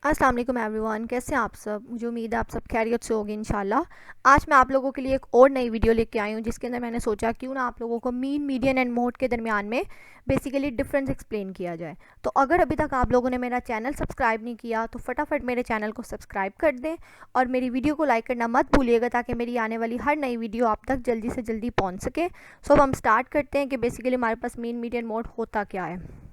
अस्सलाम वालेकुम एवरीवन, कैसे हैं आप सब। मुझे उम्मीद है आप सब खैरियत से होगी इंशाल्लाह। आज मैं आप लोगों के लिए एक और नई वीडियो लेके आई हूँ जिसके अंदर मैंने सोचा क्यों ना आप लोगों को मीन, मीडियन एंड मोड के दरमियान में बेसिकली डिफरेंस एक्सप्लेन किया जाए। तो अगर अभी तक आप लोगों ने मेरा चैनल सब्सक्राइब नहीं किया तो फटाफट मेरे चैनल को सब्सक्राइब कर दें और मेरी वीडियो को लाइक करना मत भूलिएगा ताकि मेरी आने वाली हर नई वीडियो आप तक जल्दी से जल्दी पहुँच सके। सो अब हम स्टार्ट करते हैं कि बेसिकली हमारे पास मीन, मीडियन, मोड होता क्या है।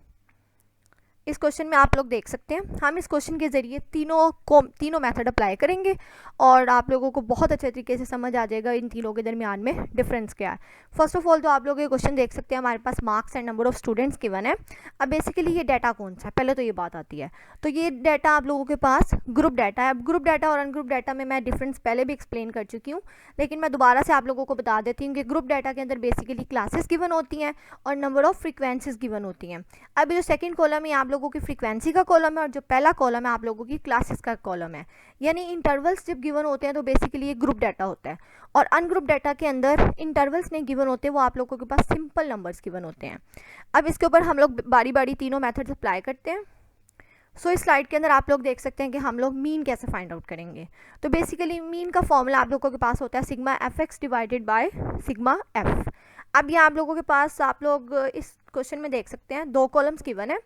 इस क्वेश्चन में आप लोग देख सकते हैं हम इस क्वेश्चन के ज़रिए तीनों मेथड अप्लाई करेंगे और आप लोगों को बहुत अच्छे तरीके से समझ आ जाएगा इन तीनों के दरमियान में डिफरेंस क्या है। फर्स्ट ऑफ ऑल तो आप लोग ये क्वेश्चन देख सकते हैं, हमारे पास marks and number of students given है। अब बेसिकली ये डाटा कौन सा है, पहले तो ये बात आती है। तो ये डाटा आप लोगों के पास ग्रुप डाटा है। अब ग्रुप डाटा और अनग्रुप डाटा में मैं डिफरेंस पहले भी एक्सप्लेन कर चुकी हूँ, लेकिन मैं दोबारा से आप लोगों को बता देती हूँ कि ग्रुप डाटा के अंदर बेसिकली क्लासेस गिवन होती हैं और नंबर ऑफ फ्रीक्वेंसीज गिवन होती हैं। अब जो सेकंड कॉलम है आप लोगों की फ्रीक्वेंसी का कॉलम है और जो पहला कॉलम है आप लोगों की क्लासेस का कॉलम है। यानी इंटरवल्स जब गिवन होते हैं तो बेसिकली ये ग्रुप डाटा होता है और अनग्रुप डाटा के अंदर इंटरवल्स नहीं गिवन होते, वो आप लोगों के पास सिंपल नंबर्स गिवन होते हैं। अब इसके ऊपर हम लोग बारी बारी तीनों मेथड्स अप्लाई करते हैं। सो इस स्लाइड के अंदर आप लोग देख सकते हैं कि हम लोग मीन कैसे फाइंड आउट करेंगे। तो बेसिकली मीन का फॉर्मूला आप लोगों के पास होता है sigma F x divided by sigma F. अब ये आप लोगों के पास आप लोग इस क्वेश्चन में देख सकते हैं दो कॉलम्स गिवन है।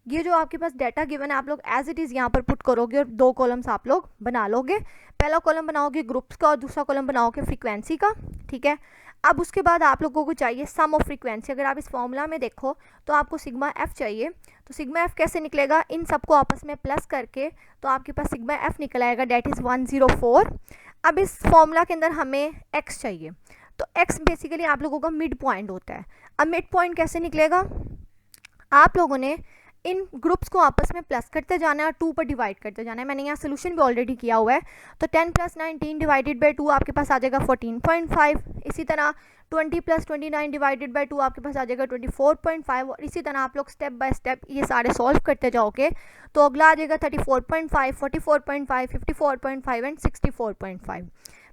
ये जो आपके पास डाटा गिवन है आप लोग एज इट इज़ यहाँ पर पुट करोगे और दो कॉलम्स आप लोग बना लोगे। पहला कॉलम बनाओगे ग्रुप्स का और दूसरा कॉलम बनाओगे फ्रीक्वेंसी का, ठीक है। अब उसके बाद आप लोगों को चाहिए सम ऑफ फ्रीक्वेंसी। अगर आप इस फॉर्मूला में देखो तो आपको सिग्मा एफ चाहिए। तो सिग्मा एफ कैसे निकलेगा, इन सबको आपस में प्लस करके तो आपके पास सिग्मा एफ निकल आएगा, डेट इज़ 104। अब इस फॉर्मूला के अंदर हमें एक्स चाहिए, तो एक्स बेसिकली आप लोगों का मिड पॉइंट होता है। अब मिड पॉइंट कैसे निकलेगा, आप लोगों ने इन ग्रुप्स को आपस में प्लस करते जाना है और 2 पर डिवाइड करते जाना है। मैंने यहाँ सोल्यूशन भी ऑलरेडी किया हुआ है। तो 10 + 19 डिवाइडेड बाई 2 आपके पास आ जाएगा 14.5। इसी तरह 20 + 29 डिवाइडेड बाई 2 आपके पास आ जाएगा 24.5। और इसी तरह आप लोग स्टेप बाय स्टेप ये सारे सॉल्व करते जाओगे तो अगला आ जाएगा 34.5, 44.5, 54.5 एंड 64.5।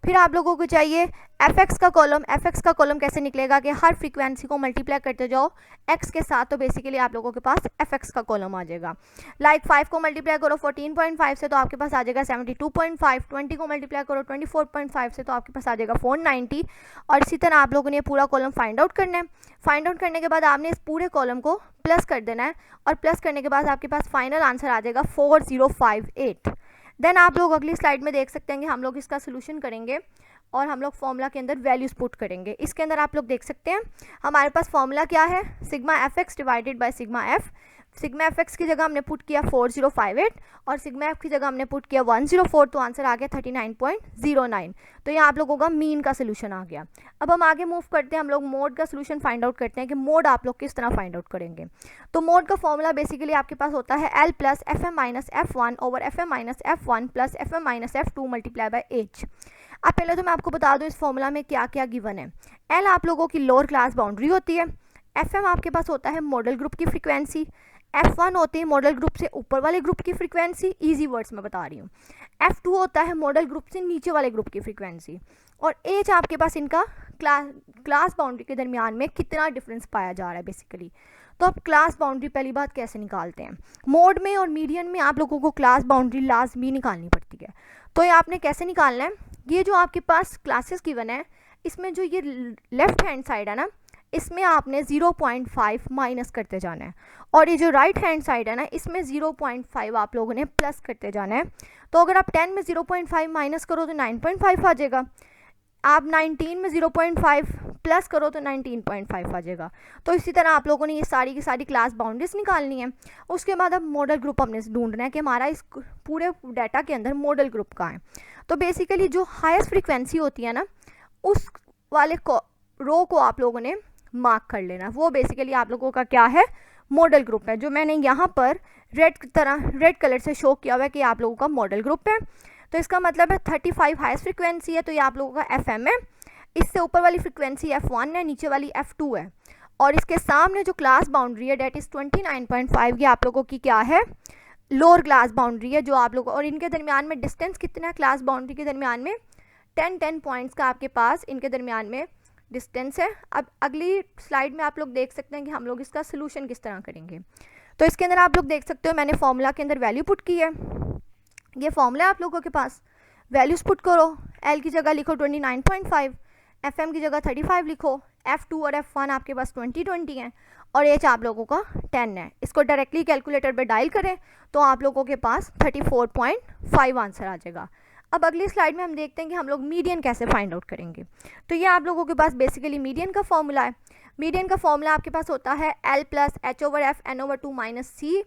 फिर आप लोगों को चाहिए एफ एक्स का कॉलम। एफ एक्स का कॉलम कैसे निकलेगा कि हर फ्रीक्वेंसी को मल्टीप्लाई करते जाओ एक्स के साथ, तो बेसिकली आप लोगों के पास एफ एक्स का कॉलम आ जाएगा। लाइक 5 को मल्टीप्लाई करो 14.5 से तो आपके पास आ जाएगा 72.5। 20 को मल्टीप्लाई करो 24.5 से तो आपके पास आ जाएगा 490। और इसी तरह आप लोगों ने पूरा कॉलम फाइंड आउट करना है। फाइंड आउट करने के बाद आपने इस पूरे कॉलम को प्लस कर देना है और प्लस करने के बाद आपके पास फाइनल आंसर आ जाएगा 4058। देन आप लोग अगली स्लाइड में देख सकते हैं कि हम लोग इसका सोल्यूशन करेंगे और हम लोग फॉर्मूला के अंदर वैल्यूज पुट करेंगे। इसके अंदर आप लोग देख सकते हैं हमारे पास फॉर्मूला क्या है, sigma F x divided by sigma F. Sigma F x की जगह हमने पुट किया 4058 और सिग्मा एफ की जगह हमने पुट किया 104, तो आंसर आ गया 39.09। तो ये आप लोगों का मीन का सोल्यूशन आ गया। अब हम आगे मूव करते हैं, हम लोग मोड का सोल्यूशन फाइंड आउट करते हैं कि मोड आप लोग किस तरह फाइंड आउट करेंगे। तो मोड का फॉर्मूला बेसिकली आपके पास होता है L + FM - F1 / FM - F1 + FM - F2 × H। अब पहले तो मैं आपको बता दूं इस फॉर्मूला में क्या क्या गिवन है। L आप लोगों की लोअर क्लास बाउंड्री होती है। FM आपके पास होता है मॉडल ग्रुप की फ्रीक्वेंसी। F1 होती है मॉडल ग्रुप से ऊपर वाले ग्रुप की फ्रीक्वेंसी, इजी वर्ड्स में बता रही हूँ। F2 होता है मॉडल ग्रुप से नीचे वाले ग्रुप की फ्रीक्वेंसी। और H आपके पास इनका क्लास बाउंड्री के दरमियान में कितना डिफरेंस पाया जा रहा है बेसिकली। तो अब क्लास बाउंड्री पहली बात कैसे निकालते हैं, मोड में और मीडियन में आप लोगों को क्लास बाउंड्री लाजमी निकालनी पड़ती है। तो ये आपने कैसे निकालना है, ये जो आपके पास क्लासेस गिवन है इसमें जो ये लेफ्ट हैंड साइड है ना, इसमें आपने 0.5 माइनस करते जाना है और ये जो राइट हैंड साइड है ना इसमें 0.5 आप लोगों ने प्लस करते जाना है। तो अगर आप 10 में 0.5 माइनस करो तो 9.5 आ जाएगा। आप 19 में 0.5 प्लस करो तो 19.5 आ जाएगा। तो इसी तरह आप लोगों ने ये सारी की सारी क्लास बाउंड्रीज निकालनी है। उसके बाद अब मॉडल ग्रुप हमने ढूंढना है कि हमारा इस पूरे डाटा के अंदर मॉडल ग्रुप कहाँ है। तो बेसिकली जो हाईएस्ट फ्रीक्वेंसी होती है ना उस वाले रो को आप लोगों ने मार्क कर लेना, वो बेसिकली आप लोगों का क्या है, मॉडल ग्रुप है। जो मैंने यहाँ पर रेड कलर से शो किया हुआ है कि आप लोगों का मॉडल ग्रुप है। तो इसका मतलब है 35 हाईएस्ट फ्रीक्वेंसी है तो ये आप लोगों का FM है। इससे ऊपर वाली फ्रीक्वेंसी F1 है, नीचे वाली F2 है। और इसके सामने जो क्लास बाउंड्री है डेट इज़ 29.5, ये आप लोगों की क्या है, लोअर क्लास बाउंड्री है जो आप लोगों। और इनके दरमियान में डिस्टेंस कितना है, क्लास बाउंड्री के दरमियान में 10 पॉइंट्स का आपके पास इनके दरमियान में डिस्टेंस है। अब अगली स्लाइड में आप लोग देख सकते हैं कि हम लोग इसका सोल्यूशन किस तरह करेंगे। तो इसके अंदर आप लोग देख सकते हो मैंने फॉर्मूला के अंदर वैल्यू पुट की है ये फॉर्मूला है आप लोगों के पास, वैल्यूज़ पुट करो, एल की जगह लिखो 29.5, एफ एम की जगह 35 लिखो, F2 और F1 आपके पास 20 हैं और एच आप लोगों का 10 है। इसको डायरेक्टली कैलकुलेटर पे डायल करें तो आप लोगों के पास 34.5 आंसर आ जाएगा। अब अगली स्लाइड में हम देखते हैं कि हम लोग मीडियन कैसे फाइंड आउट करेंगे। तो ये आप लोगों के पास बेसिकली मीडियन का फॉर्मूला है। मीडियन का फॉर्मूला आपके पास होता है L + H/F n/2 - C।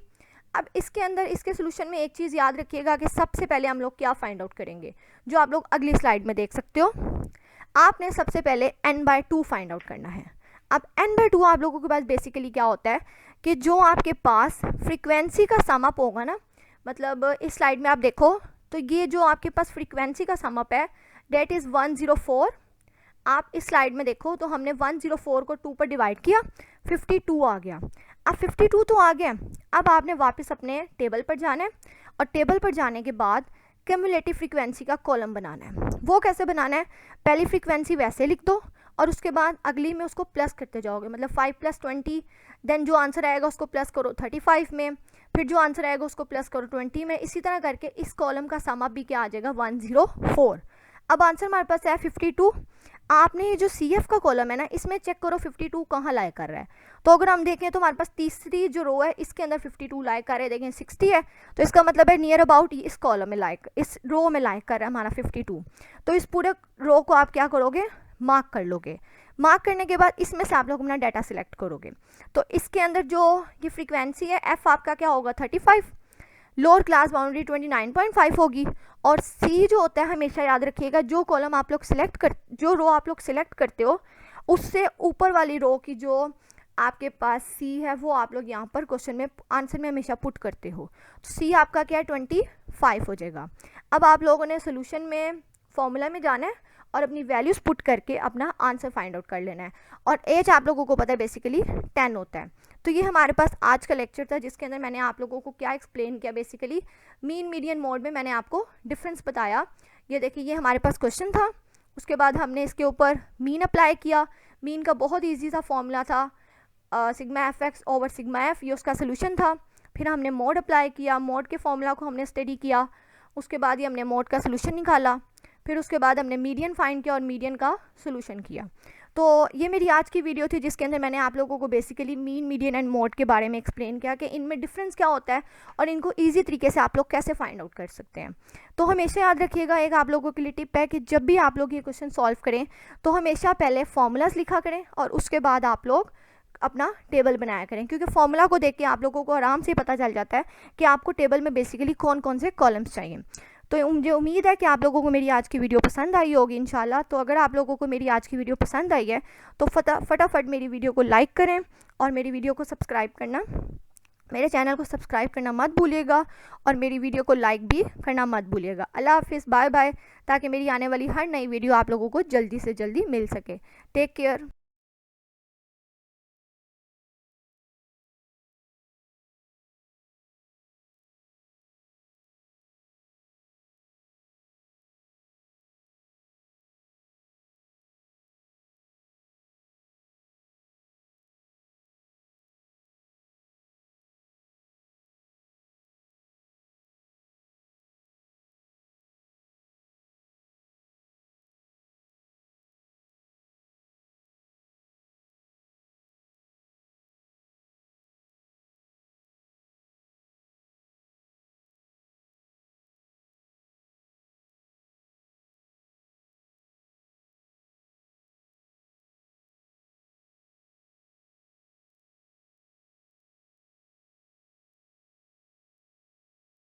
अब इसके अंदर इसके सोल्यूशन में एक चीज़ याद रखिएगा कि सबसे पहले हम लोग क्या फाइंड आउट करेंगे, जो आप लोग अगली स्लाइड में देख सकते हो। आपने सबसे पहले n/2 फाइंड आउट करना है। अब n/2 आप लोगों के पास बेसिकली क्या होता है कि जो आपके पास फ्रीक्वेंसी का सम अप होगा ना, मतलब इस स्लाइड में आप देखो तो ये जो आपके पास फ्रीक्वेंसी का सम अप है डेट इज़ 104। आप इस स्लाइड में देखो तो हमने 104 को 2 पर डिवाइड किया, 52 आ गया। अब 52 तो आ गया, अब आपने वापस अपने टेबल पर जाना है और टेबल पर जाने के बाद क्यूमुलेटिव फ्रीक्वेंसी का कॉलम बनाना है। वो कैसे बनाना है, पहली फ्रीक्वेंसी वैसे लिख दो और उसके बाद अगली में उसको प्लस करते जाओगे, मतलब 5 + 20, देन जो आंसर आएगा उसको प्लस करो 35 में, फिर जो आंसर आएगा उसको प्लस करो 20 में। इसी तरह करके इस कॉलम का सम अप भी क्या आ जाएगा 104। अब आंसर हमारे पास है 52। आपने ये जो CF का कॉलम है ना, इसमें चेक करो 52 कहाँ लाए कर रहा है। तो अगर हम देखें तो हमारे पास तीसरी जो रो है इसके अंदर 52 लाए कर रहे हैं, देखें 60 है, तो इसका मतलब है नियर अबाउट इस कॉलम में लाइक इस रो में लाइक कर रहा है हमारा 52। तो इस पूरे रो को आप क्या करोगे, मार्क कर लोगे। मार्क करने के बाद इसमें से आप लोग अपना डाटा सिलेक्ट करोगे। तो इसके अंदर जो ये फ्रीक्वेंसी है F आपका क्या होगा 35, लोअर क्लास बाउंड्री 29.5 होगी, और C जो होता है हमेशा याद रखिएगा जो कॉलम आप लोग जो रो आप लोग सिलेक्ट करते हो उससे ऊपर वाली रो की जो आपके पास C है वो आप लोग यहाँ पर क्वेश्चन में आंसर में हमेशा पुट करते हो। तो C आपका क्या है 25 हो जाएगा। अब आप लोगों ने सोल्यूशन में फॉर्मूला में जाना है और अपनी वैल्यूज़ पुट करके अपना आंसर फाइंड आउट कर लेना है। और एज आप लोगों को पता है बेसिकली 10 होता है। तो ये हमारे पास आज का लेक्चर था जिसके अंदर मैंने आप लोगों को क्या एक्सप्लेन किया, बेसिकली मीन मीडियन मोड में मैंने आपको डिफरेंस बताया। ये देखिए ये हमारे पास क्वेश्चन था, उसके बाद हमने इसके ऊपर मीन अप्लाई किया। मीन का बहुत ईजी सा फॉर्मूला था सिग्मा FX/सिग्मा F, ये उसका सोल्यूशन था। फिर हमने मोड अप्लाई किया, मोड के फॉर्मूला को हमने स्टडी किया, उसके बाद ही हमने मोड का सोल्यूशन निकाला, फिर उसके बाद हमने मीडियन फाइंड किया और मीडियन का सोल्यूशन किया। तो ये मेरी आज की वीडियो थी जिसके अंदर मैंने आप लोगों को basically mean median and mode के बारे में एक्सप्लेन किया कि इनमें डिफरेंस क्या होता है और इनको इजी तरीके से आप लोग कैसे फाइंड आउट कर सकते हैं। तो हमेशा याद रखिएगा, एक आप लोगों के लिए टिप है कि जब भी आप लोग ये क्वेश्चन सॉल्व करें तो हमेशा पहले फॉर्मूलाज लिखा करें और उसके बाद आप लोग अपना टेबल बनाया करें, क्योंकि फॉर्मूला को देख के आप लोगों को आराम से पता चल जाता है कि आपको टेबल में बेसिकली कौन कौन से कॉलम्स चाहिए। तो मुझे उम्मीद है कि आप लोगों को मेरी आज की वीडियो पसंद आई होगी इंशाल्लाह। तो अगर आप लोगों को मेरी आज की वीडियो पसंद आई है तो फटाफट मेरी वीडियो को लाइक करें और मेरी वीडियो को सब्सक्राइब करना, मेरे चैनल को सब्सक्राइब करना मत भूलिएगा और मेरी वीडियो को लाइक भी करना मत भूलिएगा। अल्लाह हाफिज़, बाय बाय, ताकि मेरी आने वाली हर नई वीडियो आप लोगों को जल्दी से जल्दी मिल सके। Take care.